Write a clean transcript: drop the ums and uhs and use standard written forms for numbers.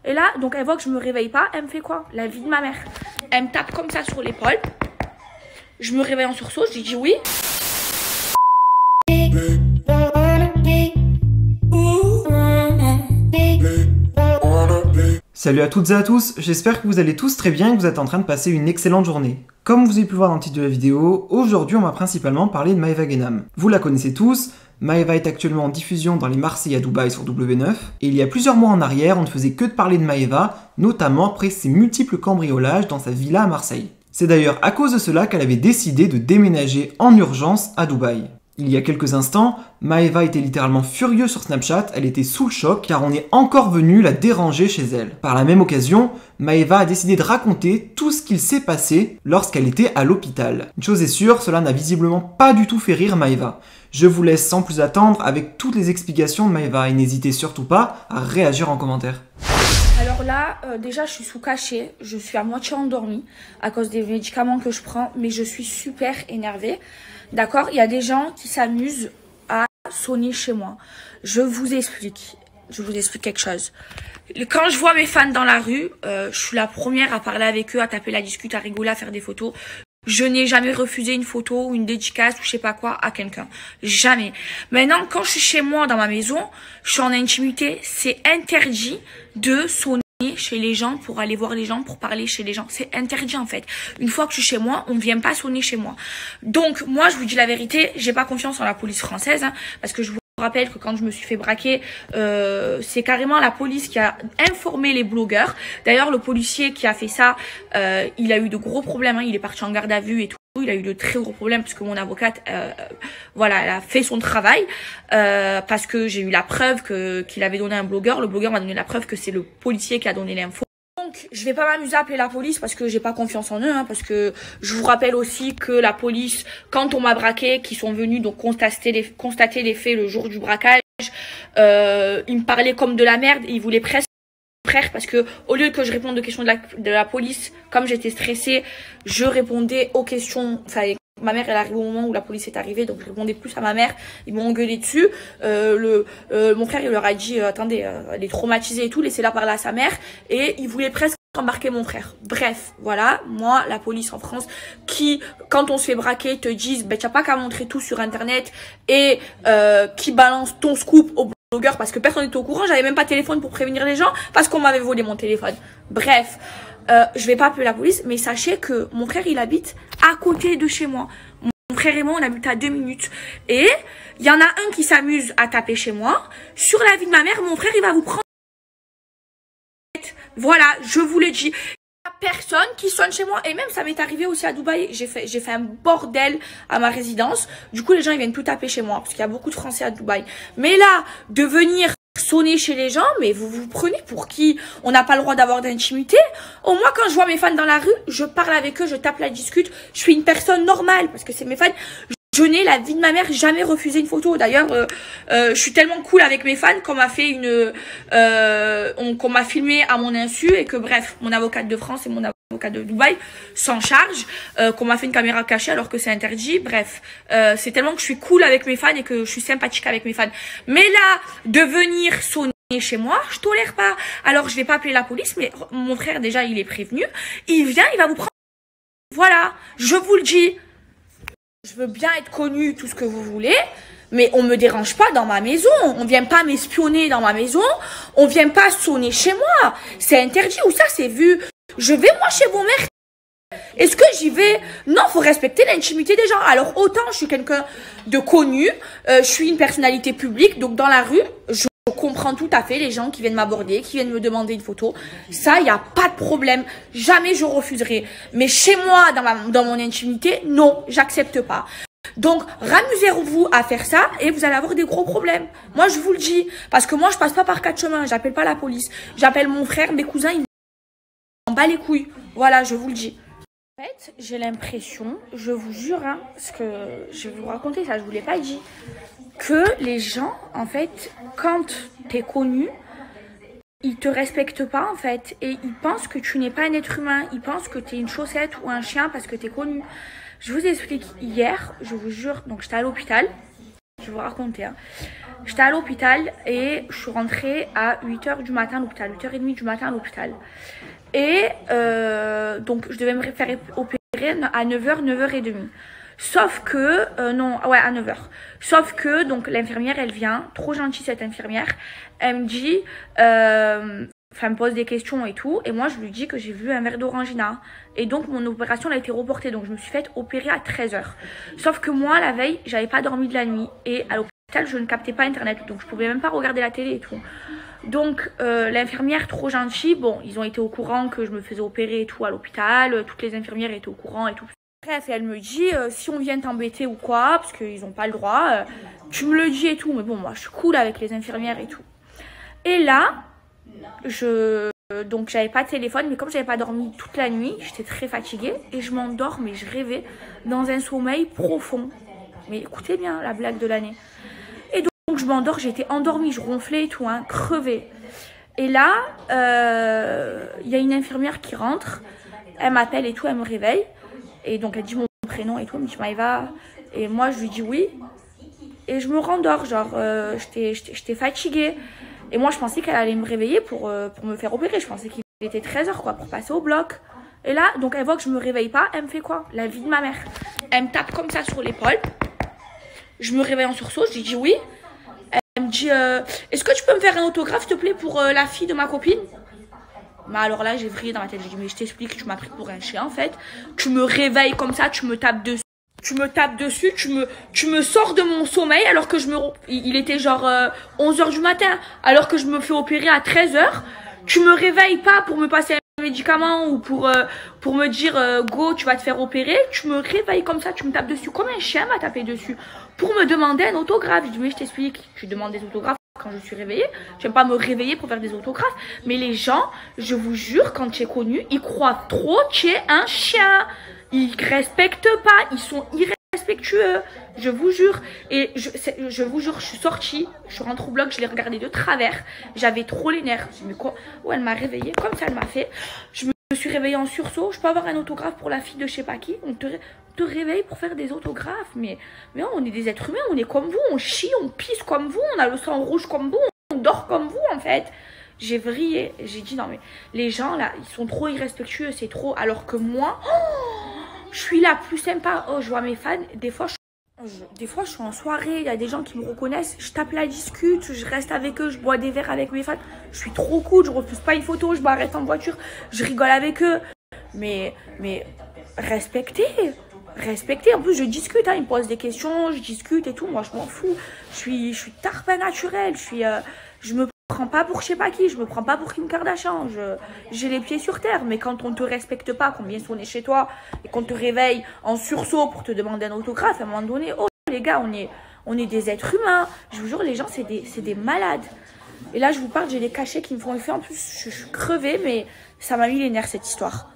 Et là, donc elle voit que je me réveille pas, elle me fait quoi? La vie de ma mère. Elle me tape comme ça sur l'épaule. Je me réveille en sursaut, je lui dis oui. Salut à toutes et à tous, j'espère que vous allez tous très bien et que vous êtes en train de passer une excellente journée. Comme vous avez pu voir dans le titre de la vidéo, aujourd'hui on va principalement parler de Maeva Ghenam. Vous la connaissez tous, Maeva est actuellement en diffusion dans les Marseillais à Dubaï sur W9, et il y a plusieurs mois en arrière, on ne faisait que de parler de Maeva, notamment après ses multiples cambriolages dans sa villa à Marseille. C'est d'ailleurs à cause de cela qu'elle avait décidé de déménager en urgence à Dubaï. Il y a quelques instants, Maeva était littéralement furieuse sur Snapchat, elle était sous le choc car on est encore venu la déranger chez elle. Par la même occasion, Maeva a décidé de raconter tout ce qu'il s'est passé lorsqu'elle était à l'hôpital. Une chose est sûre, cela n'a visiblement pas du tout fait rire Maeva. Je vous laisse sans plus attendre avec toutes les explications de Maeva et n'hésitez surtout pas à réagir en commentaire. Alors là, déjà je suis sous cachet, je suis à moitié endormie à cause des médicaments que je prends, mais je suis super énervée. D'accord, il y a des gens qui s'amusent à sonner chez moi. Je vous explique quelque chose. Quand je vois mes fans dans la rue, je suis la première à parler avec eux, à taper la discute, à rigoler, à faire des photos. Je n'ai jamais refusé une photo ou une dédicace ou je sais pas quoi à quelqu'un. Jamais. Maintenant, quand je suis chez moi dans ma maison, je suis en intimité, c'est interdit de sonner chez les gens pour aller voir les gens, pour parler chez les gens. C'est interdit en fait. Une fois que je suis chez moi, on ne vient pas sonner chez moi. Donc moi, je vous dis la vérité, j'ai pas confiance en la police française, hein, parce que je vous rappelle que quand je me suis fait braquer, c'est carrément la police qui a informé les blogueurs. D'ailleurs, le policier qui a fait ça, il a eu de gros problèmes, hein, il est parti en garde à vue et tout. Il a eu de très gros problèmes parce que mon avocate, voilà, elle a fait son travail parce que j'ai eu la preuve qu'il avait donné un blogueur. Le blogueur m'a donné la preuve que c'est le policier qui a donné l'info. Donc, je vais pas m'amuser à appeler la police parce que j'ai pas confiance en eux, hein, parce que je vous rappelle aussi que la police, quand on m'a braqué, qui sont venus donc constater les faits le jour du braquage, ils me parlaient comme de la merde, ils voulaient presque frère parce que au lieu que je réponde aux questions de la police, comme j'étais stressée, je répondais aux questions. Enfin, ma mère elle arrive au moment où la police est arrivée, donc je répondais plus à ma mère. Ils m'ont engueulé dessus. Mon frère il leur a dit attendez, elle est traumatisée et tout, laissez-la parler à sa mère, et il voulait presque embarquer mon frère. Bref, voilà, moi la police en France qui, quand on se fait braquer, te disent ben t'as pas qu'à montrer tout sur internet et qui balance ton scoop au blogueur parce que personne n'était au courant, j'avais même pas de téléphone pour prévenir les gens parce qu'on m'avait volé mon téléphone. Bref, je vais pas appeler la police, mais sachez que mon frère il habite à côté de chez moi. Mon frère et moi on habite à 2 minutes et il y en a un qui s'amuse à taper chez moi. Sur la vie de ma mère, mon frère il va vous prendre. Voilà, je vous le dis. Personne qui sonne chez moi, et même ça m'est arrivé aussi à Dubaï, j'ai fait un bordel à ma résidence. Du coup les gens ils viennent tout taper chez moi parce qu'il y a beaucoup de Français à Dubaï. Mais là, de venir sonner chez les gens, mais vous vous prenez pour qui? On n'a pas le droit d'avoir d'intimité. Au moins quand je vois mes fans dans la rue, je parle avec eux, je tape la discute, je suis une personne normale parce que c'est mes fans. Je n'ai la vie de ma mère jamais refusé une photo. D'ailleurs, je suis tellement cool avec mes fans qu'on m'a fait qu'on m'a filmé à mon insu et que bref, mon avocate de France et mon avocat de Dubaï s'en charge, qu'on m'a fait une caméra cachée alors que c'est interdit. Bref, c'est tellement que je suis cool avec mes fans et que je suis sympathique avec mes fans. Mais là, de venir sonner chez moi, je tolère pas. Alors je vais pas appeler la police, mais mon frère déjà il est prévenu. Il vient, il va vous prendre. Voilà, je vous le dis. Je veux bien être connue, tout ce que vous voulez, mais on me dérange pas dans ma maison. On vient pas m'espionner dans ma maison. On vient pas sonner chez moi. C'est interdit ou ça c'est vu. Je vais moi chez vos mères. Est-ce que j'y vais? Non, faut respecter l'intimité des gens. Alors autant je suis quelqu'un de connu, je suis une personnalité publique, donc dans la rue, je comprends tout à fait les gens qui viennent m'aborder, qui viennent me demander une photo. Ça, il n'y a pas de problème. Jamais je refuserai. Mais chez moi, dans mon intimité, non, j'accepte pas. Donc, ramusez-vous à faire ça et vous allez avoir des gros problèmes. Moi, je vous le dis. Parce que moi, je passe pas par 4 chemins. J'appelle pas la police. J'appelle mon frère, mes cousins, ils m'en battent les couilles. Voilà, je vous le dis. En fait, j'ai l'impression, je vous jure, hein, parce que je vais vous raconter ça, je vous l'ai pas dit, que les gens, en fait, quand t'es connu, ils te respectent pas, en fait, et ils pensent que tu n'es pas un être humain, ils pensent que t'es une chaussette ou un chien parce que t'es connu. Je vous explique, hier, je vous jure, donc j'étais à l'hôpital, je vais vous raconter, hein. J'étais à l'hôpital et je suis rentrée à 8h du matin à l'hôpital, 8h30 du matin à l'hôpital. Et donc je devais me faire opérer à 9h, 9h30. Sauf que, non, ouais, à 9h. Sauf que, donc l'infirmière, elle vient, trop gentille cette infirmière, elle me dit, enfin, elle me pose des questions et tout, et moi je lui dis que j'ai vu un verre d'orangina. Et donc mon opération elle a été reportée, donc je me suis faite opérer à 13h. Sauf que moi, la veille, j'avais pas dormi de la nuit, et à l'hôpital, je ne captais pas internet, donc je pouvais même pas regarder la télé et tout. Donc l'infirmière trop gentille, bon, ils ont été au courant que je me faisais opérer et tout à l'hôpital, toutes les infirmières étaient au courant et tout. Bref, elle me dit, si on vient t'embêter ou quoi, parce qu'ils n'ont pas le droit, tu me le dis et tout. Mais bon, moi, je suis cool avec les infirmières et tout. Et là, donc j'avais pas de téléphone, mais comme j'avais pas dormi toute la nuit, j'étais très fatiguée. Et je m'endors, mais je rêvais dans un sommeil profond. Mais écoutez bien la blague de l'année. Et donc je m'endors, j'étais endormie, je ronflais et tout, hein, crevée. Et là, y a une infirmière qui rentre, elle m'appelle et tout, elle me réveille. Et donc elle dit mon prénom et tout, elle me dit Maëva. Et moi je lui dis oui. Et je me rendors, genre j'étais fatiguée. Et moi je pensais qu'elle allait me réveiller pour me faire opérer. Je pensais qu'il était 13h quoi, pour passer au bloc. Et là, donc elle voit que je me réveille pas, elle me fait quoi? La vie de ma mère. Elle me tape comme ça sur l'épaule. Je me réveille en sursaut, je lui dis oui. Elle me dit est-ce que tu peux me faire un autographe s'il te plaît pour la fille de ma copine? Mais alors là, j'ai vrillé dans ma tête. J'ai dit, mais je t'explique, tu m'as pris pour un chien en fait. Tu me réveilles comme ça, tu me tapes dessus. Tu me sors de mon sommeil alors que il était genre 11h du matin. Alors que je me fais opérer à 13h. Tu me réveilles pas pour me passer un médicament ou pour me dire go, tu vas te faire opérer. Tu me réveilles comme ça, tu me tapes dessus comme un chien m'a tapé dessus. Pour me demander un autographe. Je dis, mais je t'explique, tu demandes des autographes quand je suis réveillée. J'aime pas me réveiller pour faire des autographes. Mais les gens, je vous jure, quand tu es connu, ils croient trop que tu es un chien. Ils respectent pas. Ils sont irrespectueux. Je vous jure. Et je vous jure, je suis sortie. Je suis rentrée au bloc, je l'ai regardé de travers. J'avais trop les nerfs. Mais quoi? Oh, elle m'a réveillée. Comme ça, elle m'a fait. Je me suis réveillée en sursaut. Je peux avoir un autographe pour la fille de je sais pas qui. On te réveille pour faire des autographes. Mais on est des êtres humains. On est comme vous. On chie, on pisse comme vous. On a le sang rouge comme vous. On dort comme vous en fait. J'ai vrillé. J'ai dit non mais les gens là, ils sont trop irrespectueux. C'est trop. Alors que moi, je suis la plus sympa. Oh, je vois mes fans. Des fois, je suis en soirée, il y a des gens qui me reconnaissent, je tape la discute, je reste avec eux, je bois des verres avec mes fans. Je suis trop cool, je refuse pas une photo, je m'arrête en voiture, je rigole avec eux. Mais respectez. En plus, je discute, hein, ils me posent des questions, je discute et tout. Moi, je m'en fous. Je suis tarpin naturel. Je me prends pas pour je sais pas qui. Je me prends pas pour Kim Kardashian. J'ai les pieds sur terre. Mais quand on te respecte pas, qu'on vient sonner chez toi et qu'on te réveille en sursaut pour te demander un autographe, à un moment donné, oh les gars, on est des êtres humains. Je vous jure, les gens, c'est des malades. Et là, je vous parle, j'ai des cachets qui me font effet. En plus, je suis crevée, mais ça m'a mis les nerfs cette histoire.